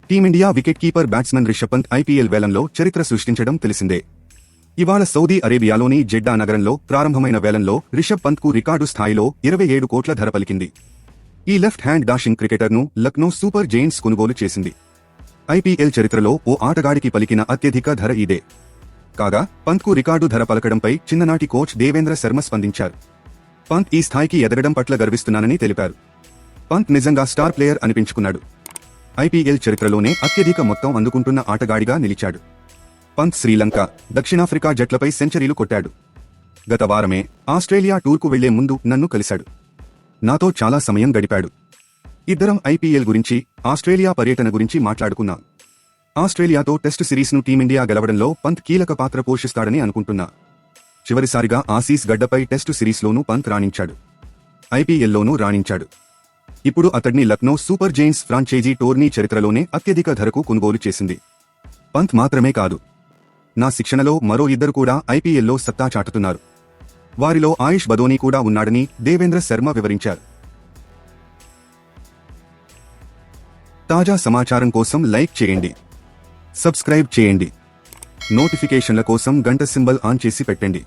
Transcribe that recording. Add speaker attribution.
Speaker 1: Team India wicket keeper batsman Rishabh Pant IPL వేలంలో చరిత్ర సృష్టించడం తెలిసిందే. ఇవాళ సౌదీ అరేబియాలోని జెడ్డా నగరంలో ప్రారంభమైన వేలంలో రిషబ్ పంత్కు రికార్డు స్థాయిలో 27 కోట్ల ధర పలికింది. ఈ లెఫ్ట్ హ్యాండ్ డాషింగ్ క్రికెటర్ను లక్నో సూపర్ జెయింట్స్ కొనుగోలు చేసింది. ఐపీఎల్ చరిత్రలో ఓ ఆటగాడికి పలికిన అత్యధిక ధర ఇదే. కాగా పంత్కు రికార్డు ధర పలకడంపై చిన్ననాటి కోచ్ దేవేంద్ర శర్మ స్పందించారు. పంత్ ఈ స్థాయికి ఎదగడం పట్ల గర్విస్తున్నానని తెలిపారు. పంత్ నిజంగా స్టార్ ప్లేయర్ అనిపించుకున్నాడు. ఐపీఎల్ చరిత్రలోనే అత్యధిక మొత్తం అందుకుంటున్న ఆటగాడిగా నిలిచాడు. పంత్ శ్రీలంక, దక్షిణాఫ్రికా జట్లపై సెంచరీలు కొట్టాడు. గత వారమే ఆస్ట్రేలియా టూర్కు వెళ్లే ముందు నన్ను కలిశాడు. నాతో చాలా సమయం గడిపాడు. ఇద్దరం ఐపీఎల్ గురించి, ఆస్ట్రేలియా పర్యటన గురించి మాట్లాడుకున్నాం. ఆస్ట్రేలియాతో టెస్టు సిరీస్ను టీమిండియా గెలవడంలో పంత్ కీలక పాత్ర పోషిస్తాడని అనుకుంటున్నా. చివరిసారిగా ఆసీస్ గడ్డపై టెస్టు సిరీస్లోనూ పంత్ రాణించాడు. ఐపీఎల్లోనూ రాణించాడు. ఇప్పుడు అతడ్ని Lucknow super giants franchise tourney చరిత్రలోనే అత్యధిక ధరకు కొనుగోలు చేసింది. పంత్ మాత్రమే కాదు, నా శిక్షణలో మరో ఇద్దరు కూడా ఐపీఎల్లో సత్తా చాటుతున్నారు. వారిలో ఆయుష్ బదోనీ కూడా ఉన్నాడని దేవేంద్ర శర్మ వివరించారు. తాజా సమాచారం కోసం లైక్ చేయండి, సబ్స్క్రైబ్ చేయండి, నోటిఫికేషన్ల కోసం గంట సింబల్ ఆన్ చేసి పెట్టండి.